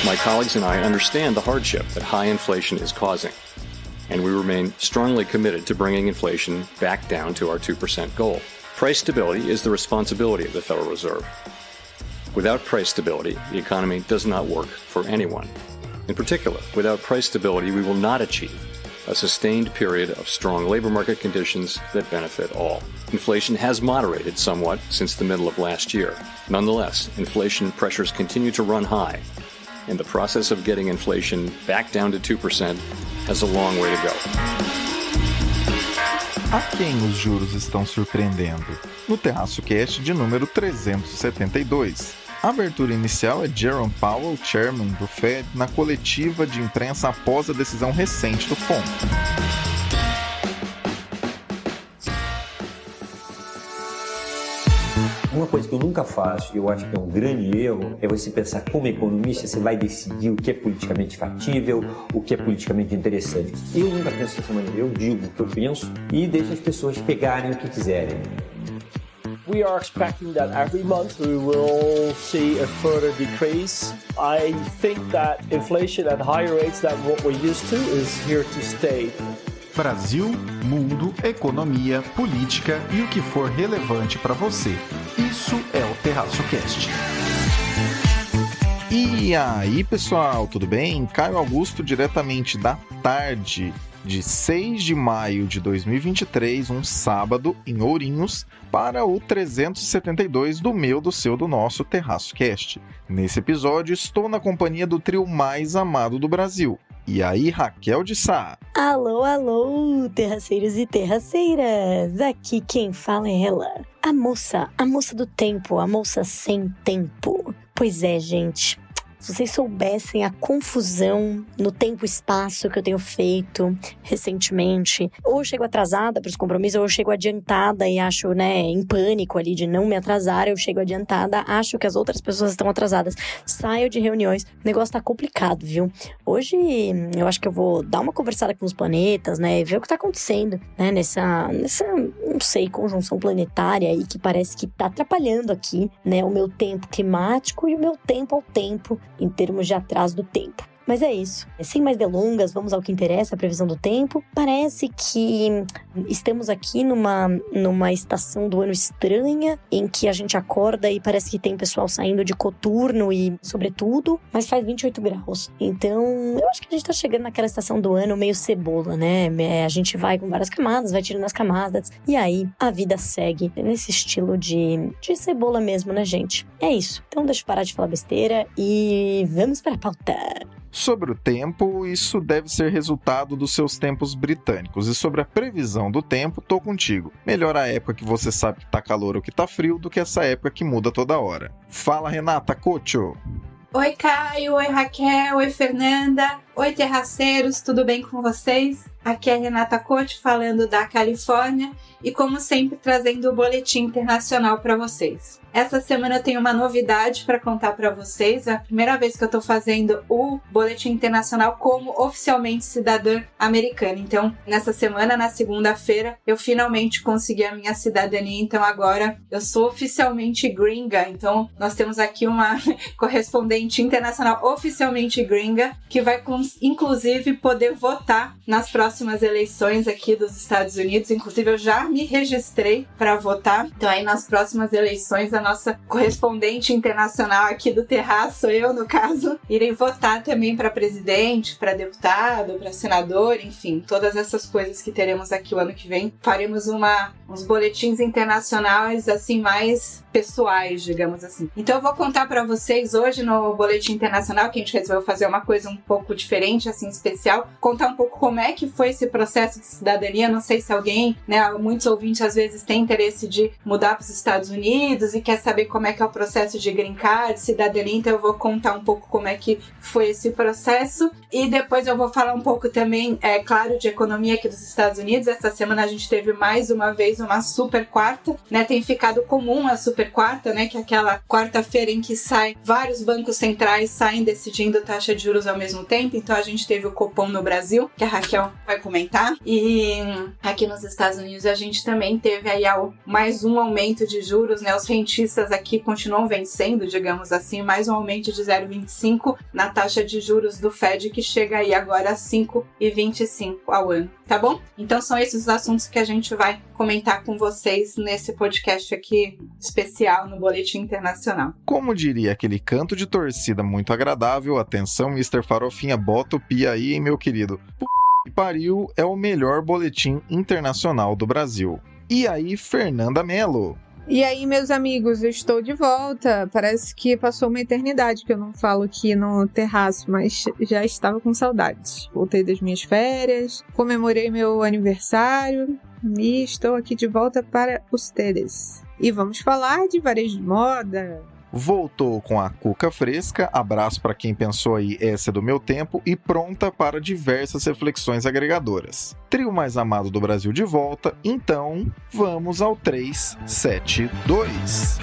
My colleagues and I understand the hardship that high inflation is causing, and we remain strongly committed to bringing inflation back down to our 2% goal. Price stability is the responsibility of the Federal Reserve. Without price stability, the economy does not work for anyone. In particular, without price stability, we will not achieve a sustained period of strong labor market conditions that benefit all. Inflation has moderated somewhat since the middle of last year. Nonetheless, inflation pressures continue to run high, and the process of getting inflation back down to 2% has a long way to go. A quem os juros estão surpreendendo? No Terraço Cast de número 372. A abertura inicial é Jerome Powell, chairman do Fed, na coletiva de imprensa após a decisão recente do FONC. Uma coisa que eu nunca faço, e eu acho que é um grande erro, é você pensar como economista, você vai decidir o que é politicamente factível, o que é politicamente interessante. Eu nunca penso dessa maneira, eu digo o que eu penso e deixo as pessoas pegarem o que quiserem. We are expecting that every month we will see a further decrease. I think that inflation at higher rates than what we're used to is here to stay. Brasil, mundo, economia, política e o que for relevante para você. Isso é o Terraço Cast. E aí, pessoal, tudo bem? Caio Augusto, diretamente da tarde de 6 de maio de 2023, um sábado, em Ourinhos, para o 372 do meu, do seu, do nosso Terraço Cast. Nesse episódio, estou na companhia do trio mais amado do Brasil. E aí, Raquel de Sá? Alô, alô, terraceiros e terraceiras! Aqui quem fala é ela, a moça do tempo, a moça sem tempo. Pois é, gente. Se vocês soubessem a confusão no tempo e espaço que eu tenho feito recentemente, ou eu chego atrasada para os compromissos, ou eu chego adiantada e acho, em pânico ali de não me atrasar, eu chego adiantada, acho que as outras pessoas estão atrasadas, saio de reuniões, o negócio tá complicado, viu? Hoje eu acho que eu vou dar uma conversada com os planetas, e ver o que tá acontecendo, nessa, não sei, conjunção planetária aí que parece que tá atrapalhando aqui, o meu tempo climático e o meu tempo ao tempo, em termos de atraso do tempo. Mas é isso. Sem mais delongas, vamos ao que interessa, a previsão do tempo. Parece que estamos aqui numa estação do ano estranha, em que a gente acorda e parece que tem pessoal saindo de coturno e sobretudo, mas faz 28 graus. Então, eu acho que a gente tá chegando naquela estação do ano meio cebola, A gente vai com várias camadas, vai tirando as camadas, e aí a vida segue nesse estilo de cebola mesmo, gente? É isso. Então deixa eu parar de falar besteira e vamos para a pauta. Sobre o tempo, isso deve ser resultado dos seus tempos britânicos. E sobre a previsão do tempo, tô contigo. Melhor a época que você sabe que tá calor ou que tá frio do que essa época que muda toda hora. Fala, Renata Cocho! Oi, Caio! Oi, Raquel! Oi, Fernanda! Oi, terraceiros! Tudo bem com vocês? Aqui é Renata Cocho falando da Califórnia e, como sempre, trazendo o boletim internacional para vocês. Essa semana eu tenho uma novidade para contar para vocês. É a primeira vez que eu estou fazendo o boletim internacional como oficialmente cidadã americana. Então, nessa semana, na segunda-feira, eu finalmente consegui a minha cidadania. Então, agora eu sou oficialmente gringa. Então, nós temos aqui uma correspondente internacional oficialmente gringa que vai, inclusive, poder votar nas próximas eleições aqui dos Estados Unidos. Inclusive, eu já me registrei para votar. Então, aí nas próximas eleições, a nossa correspondente internacional aqui do Terraço, eu no caso, irei votar também para presidente, para deputado, para senador, enfim, todas essas coisas que teremos aqui o ano que vem. Faremos uns boletins internacionais assim mais pessoais, digamos assim. Então eu vou contar para vocês hoje no boletim internacional, que a gente resolveu fazer uma coisa um pouco diferente, assim, especial, contar um pouco como é que foi esse processo de cidadania. Não sei se alguém, muitos ouvintes às vezes têm interesse de mudar para os Estados Unidos e quer saber como é que é o processo de green card, cidadania, então eu vou contar um pouco como é que foi esse processo e depois eu vou falar um pouco também, claro, de economia aqui dos Estados Unidos. Essa semana a gente teve mais uma vez uma super quarta, tem ficado comum a super quarta, que é aquela quarta-feira em que vários bancos centrais saem decidindo taxa de juros ao mesmo tempo. Então a gente teve o Copom no Brasil, que a Raquel vai comentar, e aqui nos Estados Unidos a gente também teve aí mais um aumento de juros, os rentistas cientistas aqui continuam vencendo, digamos assim, mais um aumento de 0,25 na taxa de juros do Fed, que chega aí agora a 5,25 ao ano, tá bom? Então são esses os assuntos que a gente vai comentar com vocês nesse podcast aqui especial no Boletim Internacional. Como diria aquele canto de torcida muito agradável, atenção, Mr. Farofinha, bota o pi aí, hein, meu querido. Que pariu é o melhor boletim internacional do Brasil. E aí, Fernanda Mello? E aí, meus amigos, eu estou de volta. Parece que passou uma eternidade que eu não falo aqui no terraço, mas já estava com saudades. Voltei das minhas férias, comemorei meu aniversário e estou aqui de volta para vocês. E vamos falar de varejo de moda. Voltou com a cuca fresca, abraço para quem pensou aí, essa é do meu tempo, e pronta para diversas reflexões agregadoras. Trio mais amado do Brasil de volta, então vamos ao 372.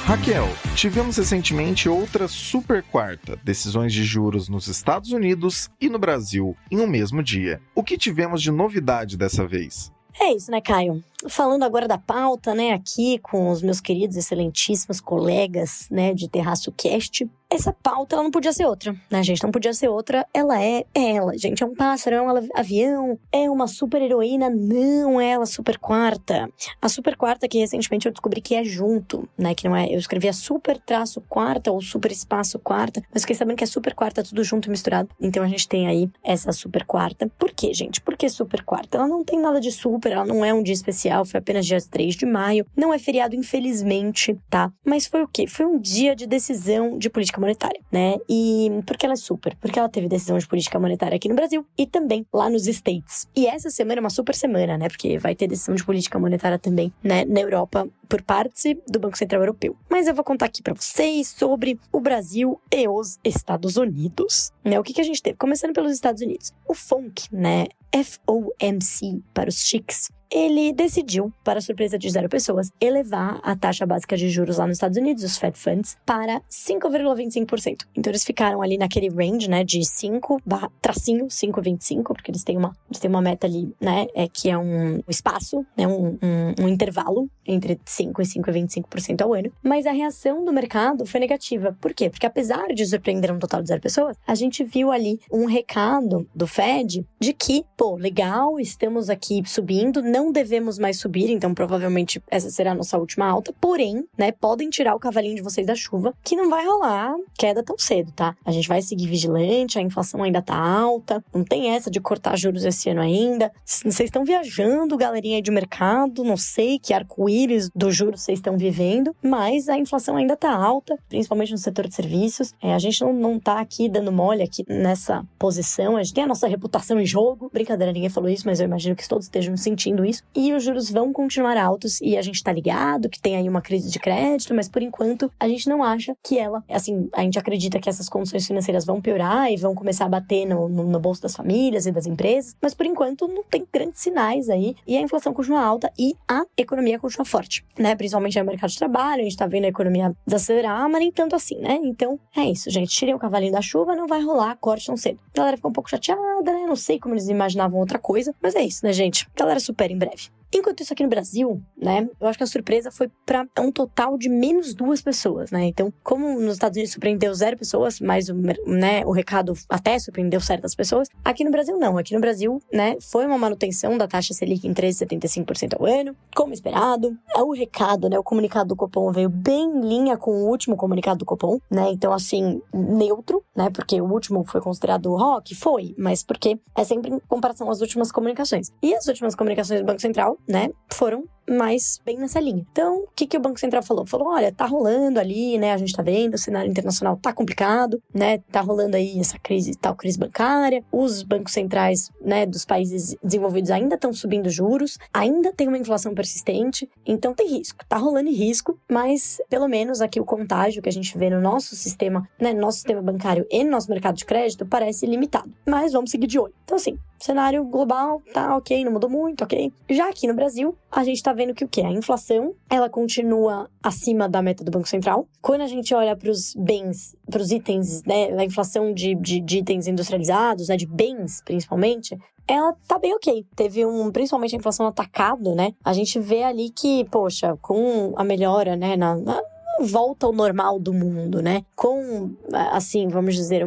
Raquel, tivemos recentemente outra super quarta, decisões de juros nos Estados Unidos e no Brasil, em um mesmo dia. O que tivemos de novidade dessa vez? É isso, né, Caio? Falando agora da pauta, né, aqui com os meus queridos, excelentíssimos colegas, né, de Terraço Cast, essa pauta, ela não podia ser outra, né, gente? Não podia ser outra, ela é ela, gente. É um pássaro, é um avião, é uma super heroína, não é ela super quarta. A super quarta que recentemente eu descobri que é junto, né, que não é, eu escrevia super traço quarta ou super espaço quarta, mas fiquei sabendo que é super quarta tudo junto e misturado. Então a gente tem aí essa super quarta. Por quê, gente? Por que super quarta? Ela não tem nada de super, ela não é um dia especial, foi apenas dia 3 de maio, não é feriado, infelizmente, tá? Mas foi o quê? Foi um dia de decisão de política monetária, né? E por que ela é super? Porque ela teve decisão de política monetária aqui no Brasil e também lá nos States. E essa semana é uma super semana, né? Porque vai ter decisão de política monetária também, né? Na Europa, por parte do Banco Central Europeu. Mas eu vou contar aqui pra vocês sobre o Brasil e os Estados Unidos, né? O que a gente teve? Começando pelos Estados Unidos. O FOMC, né? FOMC para os chiques, ele decidiu, para surpresa de 0 pessoas, elevar a taxa básica de juros lá nos Estados Unidos, os Fed Funds, para 5,25%. Então eles ficaram ali naquele range, né, de 5,25, porque eles têm uma meta ali, né, que é um espaço, né, um intervalo entre 5 e 5,25% ao ano. Mas a reação do mercado foi negativa. Por quê? Porque apesar de surpreender um total de 0 pessoas, a gente viu ali um recado do Fed de que, pô, legal, estamos aqui subindo, não devemos mais subir, então provavelmente essa será a nossa última alta, porém, né, podem tirar o cavalinho de vocês da chuva, que não vai rolar queda tão cedo, tá? A gente vai seguir vigilante, a inflação ainda tá alta, não tem essa de cortar juros esse ano ainda. Vocês estão viajando, galerinha aí de mercado, não sei que arco-íris do juros vocês estão vivendo, mas a inflação ainda tá alta, principalmente no setor de serviços. A gente não tá aqui dando mole aqui nessa posição, a gente tem a nossa reputação em jogo. Brincadeira, ninguém falou isso, mas eu imagino que todos estejam sentindo isso. E os juros vão continuar altos e a gente tá ligado que tem aí uma crise de crédito, mas por enquanto a gente não acha que ela, assim, a gente acredita que essas condições financeiras vão piorar e vão começar a bater no bolso das famílias e das empresas, mas por enquanto não tem grandes sinais aí e a inflação continua alta e a economia continua forte, né? Principalmente no mercado de trabalho, a gente tá vendo a economia desacelerar, mas nem tanto assim, né? Então é isso, gente, tirem o cavalinho da chuva, não vai rolar corte tão cedo. A galera ficou um pouco chateada, né? Não sei como eles imaginavam outra coisa, mas é isso, né, gente? A galera supera em breve. Enquanto isso aqui no Brasil, né, eu acho que a surpresa foi para um total de menos 2 pessoas, né? Então, como nos Estados Unidos surpreendeu 0 pessoas, mas o recado até surpreendeu certas pessoas, aqui no Brasil não. Aqui no Brasil, né, foi uma manutenção da taxa Selic em 13,75% ao ano, como esperado. O recado, né, o comunicado do Copom veio bem em linha com o último comunicado do Copom, né? Então, assim, neutro, né? Porque o último foi considerado rock, foi, mas porque é sempre em comparação às últimas comunicações. E as últimas comunicações do Banco Central, né, foram mais bem nessa linha. Então, o que o Banco Central falou? Falou, olha, tá rolando ali, né, a gente tá vendo, o cenário internacional tá complicado, né, tá rolando aí essa crise, tal crise bancária, os bancos centrais, né, dos países desenvolvidos ainda estão subindo juros, ainda tem uma inflação persistente, então tem risco, tá rolando risco, mas pelo menos aqui o contágio que a gente vê no nosso sistema, né, no nosso sistema bancário e no nosso mercado de crédito parece limitado, mas vamos seguir de olho. Então, assim, cenário global tá ok, não mudou muito, ok? Já aqui no Brasil, a gente tá vendo que o quê? A inflação, ela continua acima da meta do Banco Central. Quando a gente olha para os bens, para os itens, né, a inflação de itens industrializados, né, de bens principalmente, ela tá bem ok. Teve principalmente a inflação no atacado, né? A gente vê ali que, poxa, com a melhora, né, na volta ao normal do mundo, né? Com, assim, vamos dizer,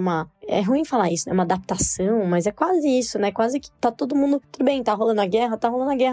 é ruim falar isso, né? Uma adaptação, mas é quase isso, né? Quase que tá todo mundo... Tudo bem, tá rolando a guerra,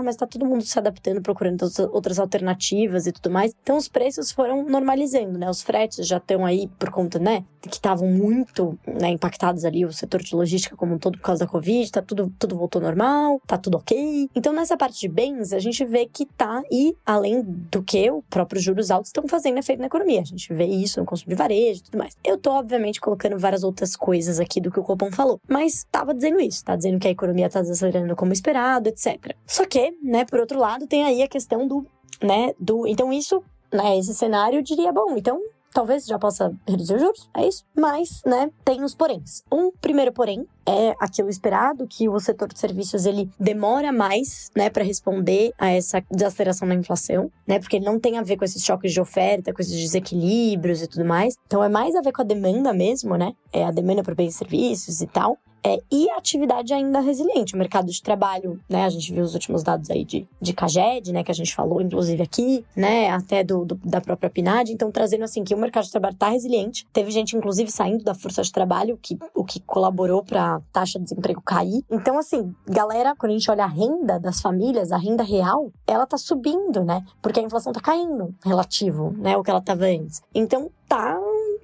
mas tá todo mundo se adaptando, procurando outras alternativas e tudo mais. Então, os preços foram normalizando, né? Os fretes já estão aí por conta, né? Que estavam muito, né, impactados ali, o setor de logística como um todo por causa da Covid, tá tudo voltou normal, tá tudo ok. Então, nessa parte de bens, a gente vê que tá, e além do que o próprio juros altos estão fazendo efeito na economia. A gente vê isso no consumo de varejo e tudo mais. Eu tô, obviamente, colocando várias outras coisas aqui do que o Copom falou, mas tava dizendo isso, tá dizendo que a economia tá desacelerando como esperado, etc. Só que, né, por outro lado, tem aí a questão então isso, né, esse cenário eu diria, bom, então talvez já possa reduzir os juros, é isso? Mas, né, tem os poréns. Primeiro porém é aquilo esperado, que o setor de serviços, ele demora mais, né, para responder a essa desaceleração da inflação, né, porque ele não tem a ver com esses choques de oferta, com esses desequilíbrios e tudo mais. Então, é mais a ver com a demanda mesmo, né, a demanda por bens e serviços e tal. E a atividade ainda resiliente, o mercado de trabalho, né, a gente viu os últimos dados aí de CAGED, né, que a gente falou, inclusive aqui, né, até da própria PNAD, então trazendo assim que o mercado de trabalho tá resiliente, teve gente inclusive saindo da força de trabalho, o que colaborou para a taxa de desemprego cair. Então assim, galera, quando a gente olha a renda das famílias, a renda real, ela tá subindo, né, porque a inflação tá caindo, relativo, né, o que ela tava antes. Então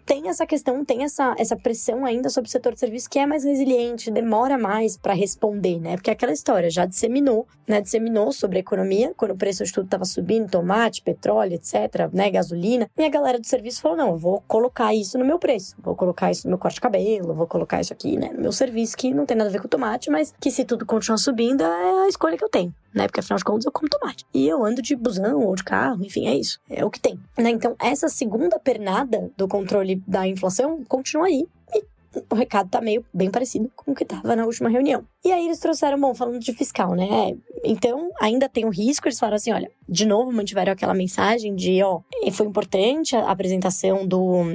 tem essa questão, tem essa pressão ainda sobre o setor de serviços que é mais resiliente, demora mais para responder, né? Porque aquela história já disseminou sobre a economia, quando o preço de tudo estava subindo, tomate, petróleo, etc., né, gasolina, e a galera do serviço falou, não, eu vou colocar isso no meu preço, vou colocar isso no meu corte de cabelo, vou colocar isso aqui, né, no meu serviço, que não tem nada a ver com tomate, mas que se tudo continuar subindo, é a escolha que eu tenho, né, porque afinal de contas eu como tomate. E eu ando de busão ou de carro, enfim, é isso, é o que tem, né? Então, essa segunda pernada do controle da inflação continua aí. E o recado tá bem parecido com o que tava na última reunião. E aí eles trouxeram, bom, falando de fiscal, né? Então, ainda tem um risco, eles falaram assim, olha, de novo mantiveram aquela mensagem de, foi importante a apresentação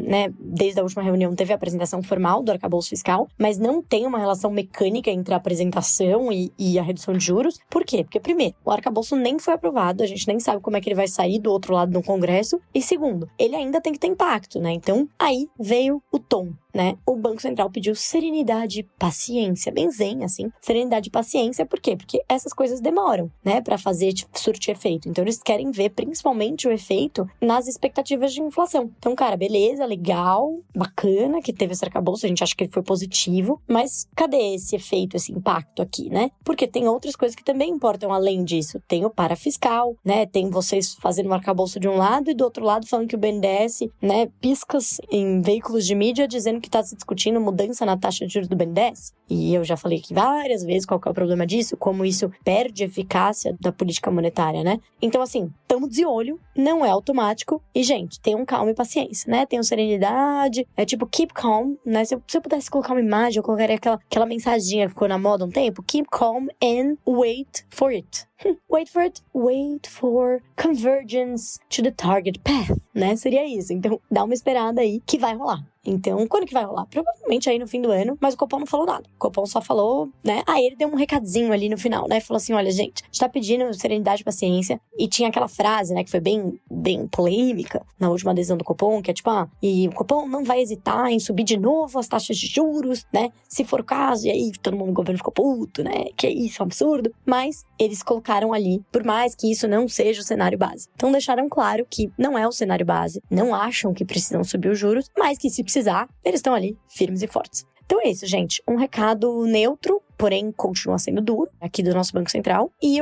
né, desde a última reunião teve a apresentação formal do arcabouço fiscal, mas não tem uma relação mecânica entre a apresentação e a redução de juros. Por quê? Porque, primeiro, o arcabouço nem foi aprovado, a gente nem sabe como é que ele vai sair do outro lado no Congresso, e segundo, ele ainda tem que ter impacto, né? Então, aí veio o tom, né? O Banco Central pediu serenidade e paciência, bem zen, assim, serenidade e paciência, por quê? Porque essas coisas demoram, né, pra fazer, surtir efeito. Então, eles querem ver, principalmente, o efeito nas expectativas de inflação. Então, cara, beleza, legal, bacana que teve esse arcabouço, a gente acha que ele foi positivo, mas cadê esse efeito, esse impacto aqui, né? Porque tem outras coisas que também importam além disso. Tem o parafiscal, né, tem vocês fazendo um arcabouço de um lado e do outro lado falando que o BNDES, né, piscas em veículos de mídia dizendo que tá se discutindo mudança na taxa de juros do BNDES. E eu já falei aqui várias vezes qual que é o problema disso, como isso perde eficácia da política monetária, né? Então, assim, estamos de olho, não é automático. E, gente, tenham calma e paciência, né? Tenham serenidade, é tipo keep calm, né? Se eu pudesse colocar uma imagem, eu colocaria aquela mensaginha que ficou na moda um tempo, keep calm and wait for it. Wait for it, wait for convergence to the target path, né? Seria isso. Então, dá uma esperada aí que vai rolar. Então, quando que vai rolar? Provavelmente aí no fim do ano, mas o Copom não falou nada. O Copom só falou, né? Aí ele deu um recadinho ali no final, né? Falou assim, olha, gente, a gente tá pedindo serenidade e paciência. E tinha aquela frase, né, que foi bem polêmica na última adesão do Copom, que é tipo, e o Copom não vai hesitar em subir de novo as taxas de juros, né? Se for o caso, e aí todo mundo no governo ficou puto, né? Que isso, é um absurdo. Mas eles colocaram ali, por mais que isso não seja o cenário base. Então deixaram claro que não é o cenário base, não acham que precisam subir os juros, mas que se precisar, eles estão ali firmes e fortes. Então é isso, gente. Um recado neutro, porém continua sendo duro, aqui do nosso Banco Central. E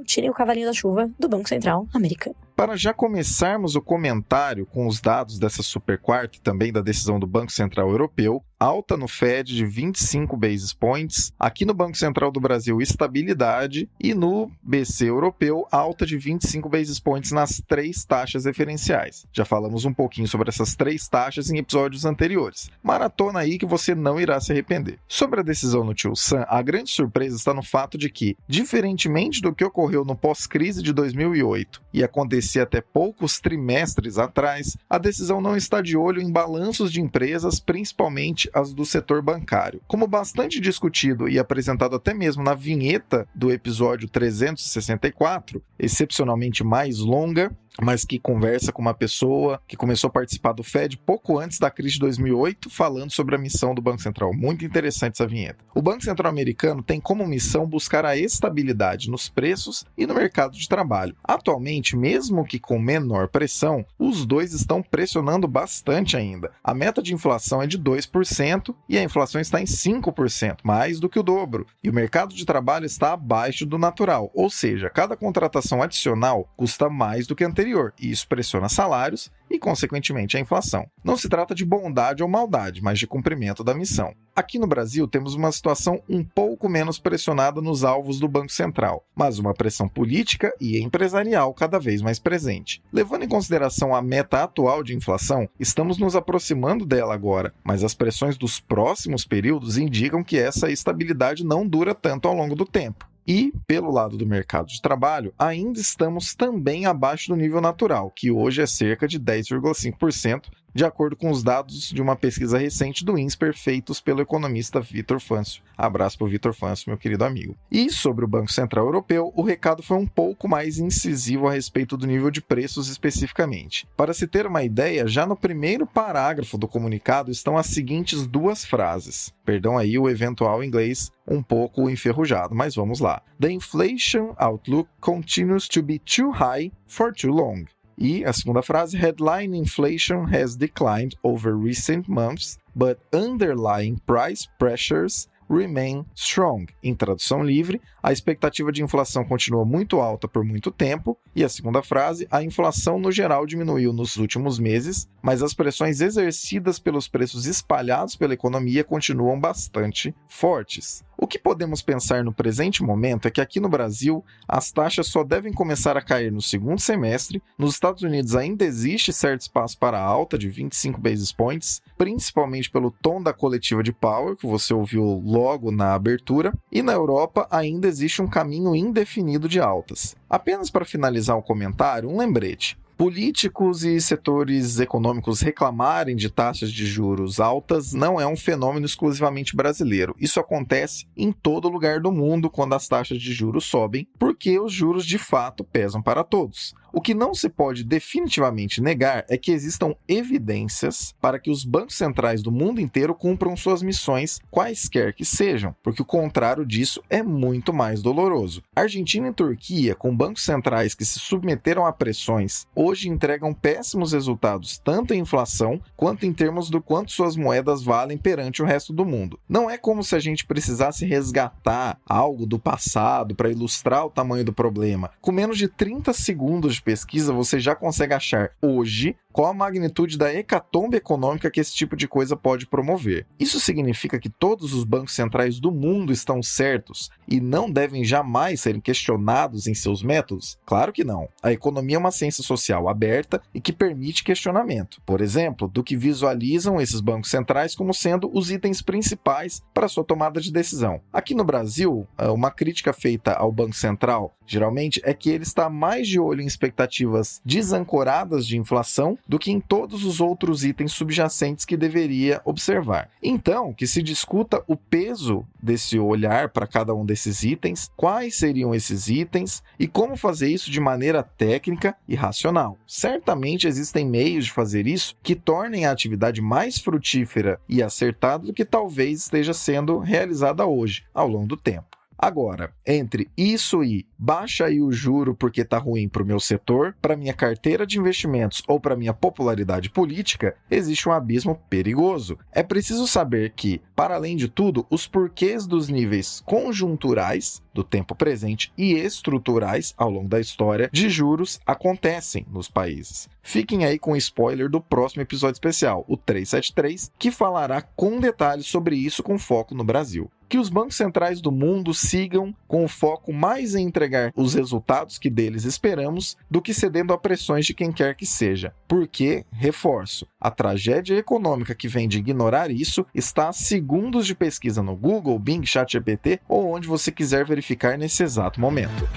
tirem o cavalinho da chuva do Banco Central americano. Para já começarmos o comentário com os dados dessa super quarta e também da decisão do Banco Central Europeu, alta no Fed de 25 basis points, aqui no Banco Central do Brasil estabilidade e no BC Europeu alta de 25 basis points nas 3 taxas referenciais. Já falamos um pouquinho sobre essas 3 taxas em episódios anteriores. Maratona aí que você não irá se arrepender. Sobre a decisão no Tio Sam, a grande surpresa está no fato de que, diferentemente do que ocorreu no pós-crise de 2008 e acontecia até poucos trimestres atrás, a decisão não está de olho em balanços de empresas, principalmente as do setor bancário. Como bastante discutido e apresentado até mesmo na vinheta do episódio 364, excepcionalmente mais longa, mas que conversa com uma pessoa que começou a participar do FED pouco antes da crise de 2008, falando sobre a missão do Banco Central. Muito interessante essa vinheta. O Banco Central americano tem como missão buscar a estabilidade nos preços e no mercado de trabalho. Atualmente, mesmo que com menor pressão, os dois estão pressionando bastante ainda. A meta de inflação é de 2% e a inflação está em 5%, mais do que o dobro. E o mercado de trabalho está abaixo do natural, ou seja, cada contratação adicional custa mais do que anterior. E isso pressiona salários e, consequentemente, a inflação. Não se trata de bondade ou maldade, mas de cumprimento da missão. Aqui no Brasil, temos uma situação um pouco menos pressionada nos alvos do Banco Central, mas uma pressão política e empresarial cada vez mais presente. Levando em consideração a meta atual de inflação, estamos nos aproximando dela agora, mas as pressões dos próximos períodos indicam que essa estabilidade não dura tanto ao longo do tempo. E, pelo lado do mercado de trabalho, ainda estamos também abaixo do nível natural, que hoje é cerca de 10,5%, de acordo com os dados de uma pesquisa recente do INSPER feitos pelo economista Vitor Fâncio. Abraço para o Vitor Fâncio, meu querido amigo. E sobre o Banco Central Europeu, o recado foi um pouco mais incisivo a respeito do nível de preços especificamente. Para se ter uma ideia, já no primeiro parágrafo do comunicado estão as seguintes duas frases. Perdão aí o eventual inglês um pouco enferrujado, mas vamos lá. The inflation outlook continues to be too high for too long. E a segunda frase, headline inflation has declined over recent months, but underlying price pressures remain strong. Em tradução livre, a expectativa de inflação continua muito alta por muito tempo. E a segunda frase, a inflação no geral diminuiu nos últimos meses, mas as pressões exercidas pelos preços espalhados pela economia continuam bastante fortes. O que podemos pensar no presente momento é que aqui no Brasil, as taxas só devem começar a cair no segundo semestre. Nos Estados Unidos ainda existe certo espaço para a alta de 25 basis points, principalmente pelo tom da coletiva de Powell, que você ouviu logo na abertura, e na Europa ainda existe um caminho indefinido de altas. Apenas para finalizar o comentário, um lembrete. Políticos e setores econômicos reclamarem de taxas de juros altas não é um fenômeno exclusivamente brasileiro. Isso acontece em todo lugar do mundo quando as taxas de juros sobem, porque os juros de fato pesam para todos. O que não se pode definitivamente negar é que existam evidências para que os bancos centrais do mundo inteiro cumpram suas missões, quaisquer que sejam, porque o contrário disso é muito mais doloroso. Argentina e Turquia, com bancos centrais que se submeteram a pressões, hoje entregam péssimos resultados tanto em inflação quanto em termos do quanto suas moedas valem perante o resto do mundo. Não é como se a gente precisasse resgatar algo do passado para ilustrar o tamanho do problema. Com menos de 30 segundos de pesquisa, você já consegue achar hoje qual a magnitude da hecatombe econômica que esse tipo de coisa pode promover. Isso significa que todos os bancos centrais do mundo estão certos e não devem jamais serem questionados em seus métodos? Claro que não. A economia é uma ciência social aberta e que permite questionamento. Por exemplo, do que visualizam esses bancos centrais como sendo os itens principais para sua tomada de decisão. Aqui no Brasil, uma crítica feita ao Banco Central, geralmente, é que ele está mais de olho em expectativas desancoradas de inflação do que em todos os outros itens subjacentes que deveria observar. Então, que se discuta o peso desse olhar para cada um desses itens, quais seriam esses itens e como fazer isso de maneira técnica e racional. Certamente existem meios de fazer isso que tornem a atividade mais frutífera e acertada do que talvez esteja sendo realizada hoje, ao longo do tempo. Agora, entre isso e baixa aí o juro porque tá ruim para o meu setor, para minha carteira de investimentos ou para minha popularidade política, existe um abismo perigoso. É preciso saber que, para além de tudo, os porquês dos níveis conjunturais do tempo presente e estruturais ao longo da história de juros acontecem nos países. Fiquem aí com o spoiler do próximo episódio especial, o 373, que falará com detalhes sobre isso com foco no Brasil. Que os bancos centrais do mundo sigam com o foco mais em entregar os resultados que deles esperamos do que cedendo a pressões de quem quer que seja. Porque, reforço, a tragédia econômica que vem de ignorar isso está a segundos de pesquisa no Google, Bing, ChatGPT ou onde você quiser verificar nesse exato momento.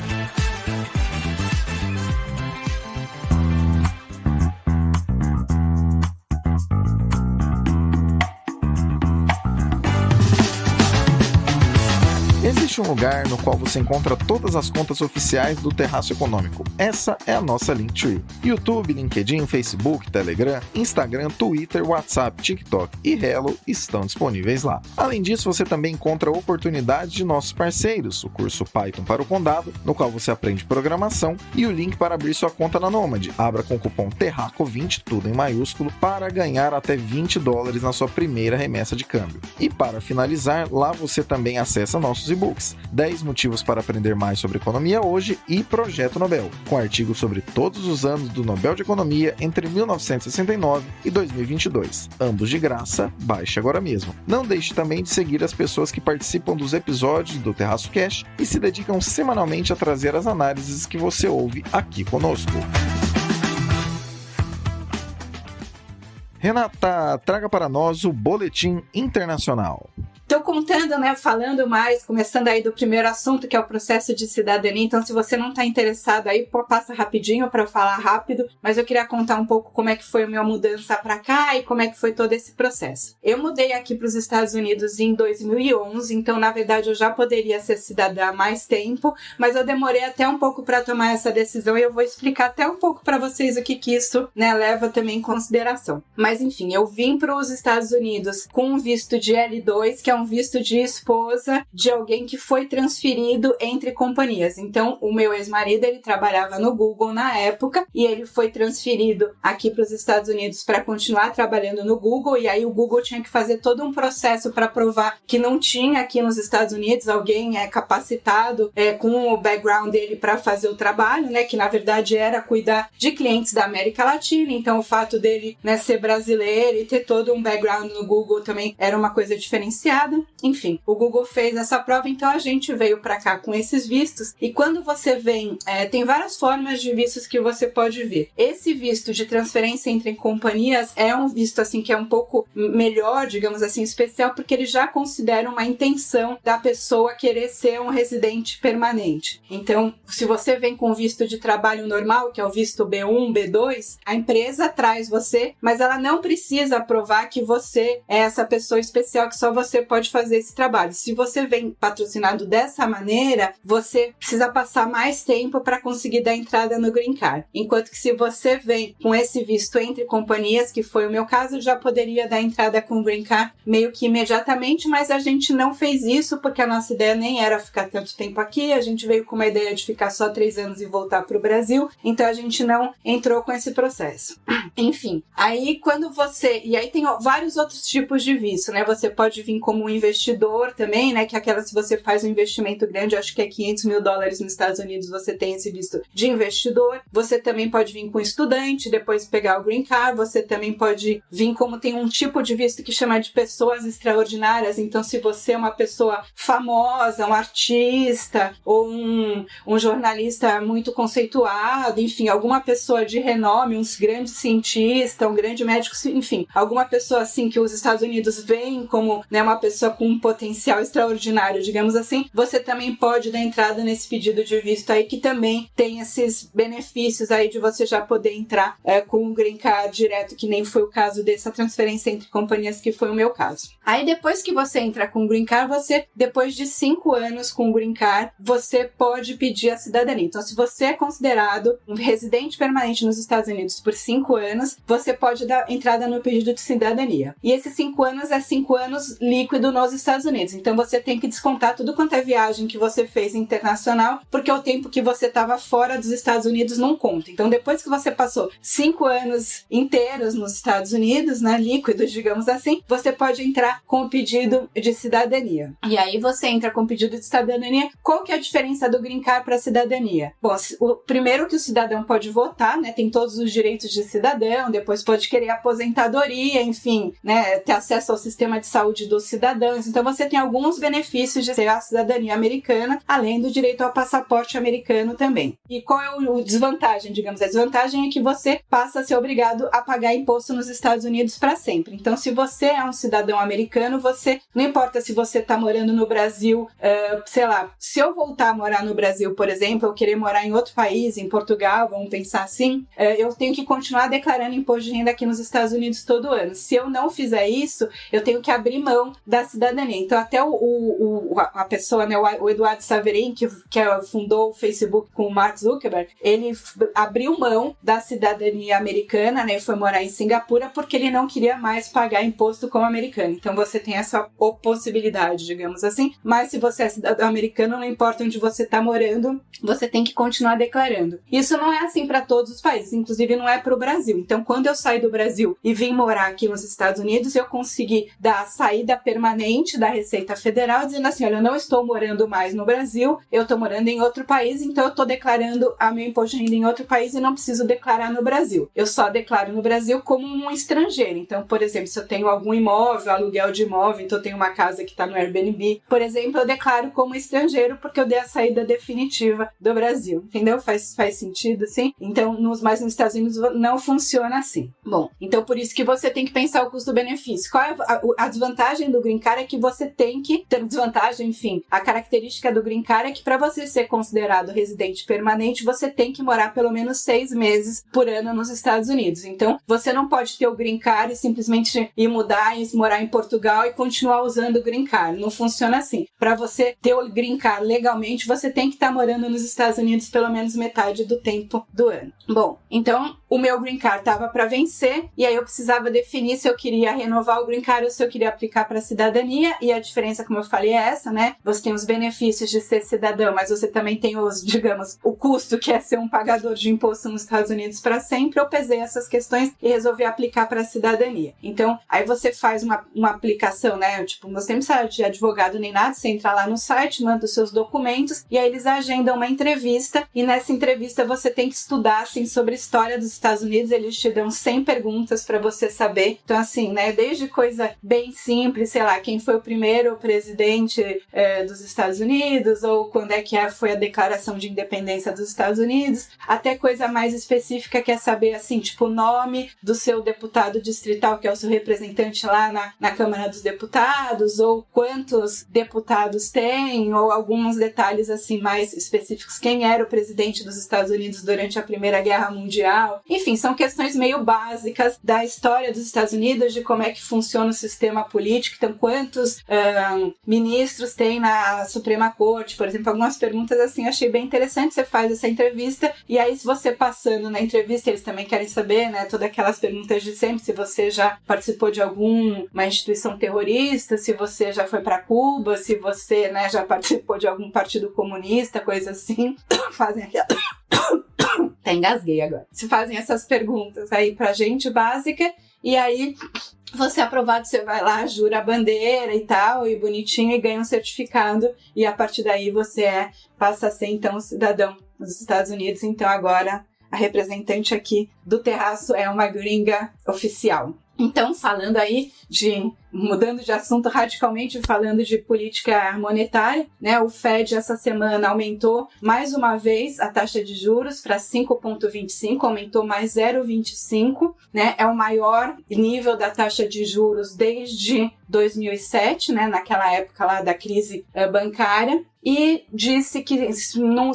Existe um lugar no qual você encontra todas as contas oficiais do Terraço Econômico. Essa é a nossa Linktree. YouTube, LinkedIn, Facebook, Telegram, Instagram, Twitter, WhatsApp, TikTok e Hello estão disponíveis lá. Além disso, você também encontra oportunidades de nossos parceiros, o curso Python para o Condado, no qual você aprende programação, e o link para abrir sua conta na Nomad. Abra com o cupom TERRACO20, tudo em maiúsculo, para ganhar até $20 na sua primeira remessa de câmbio. E para finalizar, lá você também acessa nossos e-books, 10 motivos para aprender mais sobre economia hoje e Projeto Nobel, com artigos sobre todos os anos do Nobel de Economia entre 1969 e 2022. Ambos de graça, baixe agora mesmo. Não deixe também de seguir as pessoas que participam dos episódios do Terraço Cash e se dedicam semanalmente a trazer as análises que você ouve aqui conosco. Renata, traga para nós o Boletim Internacional. Tô contando, né, falando mais, começando aí do primeiro assunto, que é o processo de cidadania. Então, se você não tá interessado aí, passa rapidinho para eu falar rápido, mas eu queria contar um pouco como é que foi a minha mudança para cá e como é que foi todo esse processo. Eu mudei aqui para os Estados Unidos em 2011, então, na verdade, eu já poderia ser cidadã há mais tempo, mas eu demorei até um pouco para tomar essa decisão e eu vou explicar até um pouco para vocês o que isso, né, leva também em consideração. Mas, enfim, eu vim para os Estados Unidos com um visto de L2, que é um visto de esposa de alguém que foi transferido entre companhias. Então, o meu ex-marido, ele trabalhava no Google na época e ele foi transferido aqui para os Estados Unidos para continuar trabalhando no Google, e aí o Google tinha que fazer todo um processo para provar que não tinha aqui nos Estados Unidos alguém capacitado com o background dele para fazer o trabalho, né, que na verdade era cuidar de clientes da América Latina. Então, o fato dele, né, ser brasileiro e ter todo um background no Google também era uma coisa diferenciada. Enfim, o Google fez essa prova, então a gente veio para cá com esses vistos. E quando você vem, tem várias formas de vistos que você pode vir. Esse visto de transferência entre companhias é um visto assim que é um pouco melhor, digamos assim, especial, porque ele já considera uma intenção da pessoa querer ser um residente permanente. Então, se você vem com visto de trabalho normal, que é o visto B1, B2, a empresa traz você, mas ela não precisa provar que você é essa pessoa especial, que só você pode fazer esse trabalho. Se você vem patrocinado dessa maneira, você precisa passar mais tempo para conseguir dar entrada no Green Card. Enquanto que se você vem com esse visto entre companhias, que foi o meu caso, já poderia dar entrada com o Green Card meio que imediatamente, mas a gente não fez isso porque a nossa ideia nem era ficar tanto tempo aqui, a gente veio com uma ideia de ficar só 3 anos e voltar para o Brasil, então a gente não entrou com esse processo. Enfim, aí quando você... E aí tem vários outros tipos de visto, né? Você pode vir como um investidor também, né, que é aquela, se você faz um investimento grande, acho que é $500 mil nos Estados Unidos, você tem esse visto de investidor. Você também pode vir com estudante, depois pegar o Green Card. Você também pode vir como, tem um tipo de visto que chama de pessoas extraordinárias. Então, se você é uma pessoa famosa, um artista ou um jornalista muito conceituado, enfim, alguma pessoa de renome, um grande cientista, um grande médico, enfim, alguma pessoa assim que os Estados Unidos veem como, né, uma pessoa com um potencial extraordinário, digamos assim, você também pode dar entrada nesse pedido de visto aí, que também tem esses benefícios aí de você já poder entrar com o Green Card direto, que nem foi o caso dessa transferência entre companhias, que foi o meu caso. Aí depois que você entra com o Green Card, você, depois de 5 anos com o Green Card, você pode pedir a cidadania. Então, se você é considerado um residente permanente nos Estados Unidos por 5 anos, você pode dar entrada no pedido de cidadania. E esses 5 anos é 5 anos líquido nos Estados Unidos. Então, você tem que descontar tudo quanto é viagem que você fez internacional, porque o tempo que você estava fora dos Estados Unidos não conta. Então, depois que você passou 5 anos inteiros nos Estados Unidos, né, líquidos, digamos assim, você pode entrar com o pedido de cidadania. E aí você entra com o pedido de cidadania. Qual que é a diferença do Green Card para a cidadania? Bom, o primeiro que o cidadão pode votar, né, tem todos os direitos de cidadão, depois pode querer aposentadoria, enfim, né, ter acesso ao sistema de saúde dos cidadãos. Então você tem alguns benefícios de ter a cidadania americana, além do direito ao passaporte americano também. E qual é o desvantagem, digamos? A desvantagem é que você passa a ser obrigado a pagar imposto nos Estados Unidos para sempre. Então, se você é um cidadão americano, você, não importa se você está morando no Brasil, sei lá, se eu voltar a morar no Brasil, por exemplo, eu querer morar em outro país, em Portugal, vamos pensar assim, eu tenho que continuar declarando imposto de renda aqui nos Estados Unidos todo ano. Se eu não fizer isso, eu tenho que abrir mão da cidadania. Então, até a pessoa, né, o Eduardo Saverin, que fundou o Facebook com o Mark Zuckerberg, ele abriu mão da cidadania americana, né, e foi morar em Singapura porque ele não queria mais pagar imposto como americano. Então, você tem essa possibilidade, digamos assim. Mas se você é cidadão americano, não importa onde você está morando, você tem que continuar declarando. Isso não é assim para todos os países, inclusive não é para o Brasil. Então, quando eu saí do Brasil e vim morar aqui nos Estados Unidos, eu consegui dar a saída permanente da Receita Federal, dizendo assim, olha, eu não estou morando mais no Brasil, eu estou morando em outro país, então eu estou declarando a meu imposto de renda em outro país e não preciso declarar no Brasil. Eu só declaro no Brasil como um estrangeiro. Então, por exemplo, se eu tenho algum imóvel, aluguel de imóvel, então eu tenho uma casa que está no Airbnb, por exemplo, eu declaro como estrangeiro porque eu dei a saída definitiva do Brasil, entendeu? Faz sentido, assim? Então, mas nos Estados Unidos não funciona assim. Bom, então por isso que você tem que pensar o custo-benefício. Qual é a desvantagem do Green Card? É que você tem que ter desvantagem, enfim. A característica do Green Card é que para você ser considerado residente permanente, você tem que morar pelo menos 6 meses por ano nos Estados Unidos. Então, você não pode ter o Green Card e simplesmente ir mudar e morar em Portugal e continuar usando o Green Card. Não funciona assim. Para você ter o Green Card legalmente, você tem que estar morando nos Estados Unidos pelo menos metade do tempo do ano. Bom, então o meu Green Card estava para vencer e aí eu precisava definir se eu queria renovar o Green Card ou se eu queria aplicar para cidadania, e a diferença, como eu falei, é essa, né? Você tem os benefícios de ser cidadão, mas você também tem o custo que é ser um pagador de imposto nos Estados Unidos para sempre. Eu pesei essas questões e resolvi aplicar para cidadania. Então, aí você faz uma aplicação, né? Tipo, você não precisa de advogado nem nada, você entra lá no site, manda os seus documentos e aí eles agendam uma entrevista, e nessa entrevista você tem que estudar, assim, sobre a história dos Estados Unidos. Eles te dão 100 perguntas para você saber. Então, assim, né, desde coisa bem simples, sei lá, quem foi o primeiro presidente dos Estados Unidos, ou quando é que foi a declaração de independência dos Estados Unidos, até coisa mais específica, que é saber, assim, tipo, o nome do seu deputado distrital, que é o seu representante lá na Câmara dos Deputados, ou quantos deputados tem, ou alguns detalhes, assim, mais específicos, quem era o presidente dos Estados Unidos durante a Primeira Guerra Mundial. Enfim, são questões meio básicas da história dos Estados Unidos, de como é que funciona o sistema político. Então, quantos ministros tem na Suprema Corte, por exemplo, algumas perguntas assim, achei bem interessante. Você faz essa entrevista e aí, se você passando na entrevista, eles também querem saber, né, todas aquelas perguntas de sempre, se você já participou de alguma instituição terrorista, se você já foi para Cuba, se você, né, já participou de algum partido comunista, coisa assim. Fazem aquela... Até engasguei agora. Se fazem essas perguntas aí pra gente básica, e aí você é aprovado, você vai lá, jura a bandeira e tal, e bonitinho, e ganha um certificado, e a partir daí você passa a ser então cidadão dos Estados Unidos. Então agora a representante aqui do terraço é uma gringa oficial. Então, falando aí mudando de assunto radicalmente, falando de política monetária, né? O Fed essa semana aumentou mais uma vez a taxa de juros para 5,25, aumentou mais 0,25, né? É o maior nível da taxa de juros desde 2007, né? Naquela época lá da crise bancária. E disse que não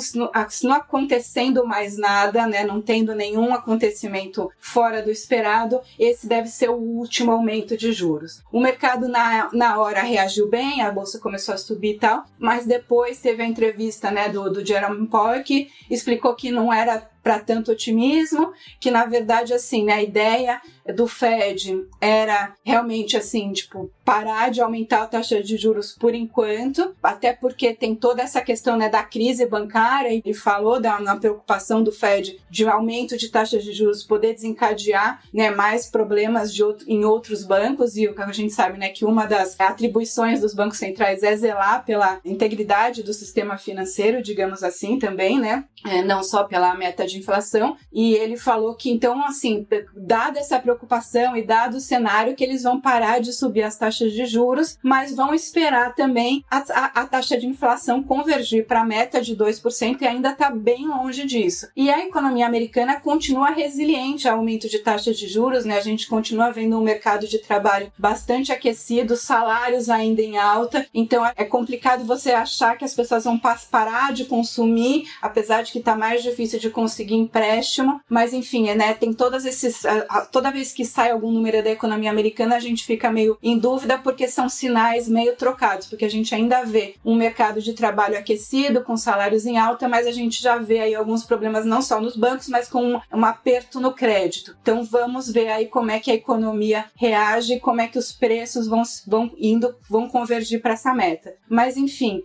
acontecendo mais nada, né, não tendo nenhum acontecimento fora do esperado, esse deve ser o último aumento de juros. O mercado na hora reagiu bem, a bolsa começou a subir e tal, mas depois teve a entrevista, né, do Jerome Powell, que explicou que não era para tanto otimismo, que na verdade, assim, né, a ideia do Fed era realmente, assim, tipo, parar de aumentar a taxa de juros por enquanto, até porque tem toda essa questão, né, da crise bancária, e ele falou na preocupação do Fed de aumento de taxas de juros poder desencadear, né, mais problemas em outros bancos, e o que a gente sabe, né, que uma das atribuições dos bancos centrais é zelar pela integridade do sistema financeiro, digamos assim, também, né, não só pela meta de inflação. E ele falou que, então, assim, dada essa preocupação e dado o cenário, que eles vão parar de subir as taxas de juros, mas vão esperar também a taxa de inflação convergir para a meta de 2%, e ainda está bem longe disso. E a economia americana continua resiliente ao aumento de taxas de juros, né? A gente continua vendo um mercado de trabalho bastante aquecido, salários ainda em alta, então é complicado você achar que as pessoas vão parar de consumir, apesar de que está mais difícil de conseguir conseguir empréstimo, mas enfim, né, tem todas esses... Toda vez que sai algum número da economia americana, a gente fica meio em dúvida porque são sinais meio trocados, porque a gente ainda vê um mercado de trabalho aquecido, com salários em alta, mas a gente já vê aí alguns problemas não só nos bancos, mas com um aperto no crédito. Então vamos ver aí como é que a economia reage, como é que os preços vão convergir para essa meta. Mas enfim,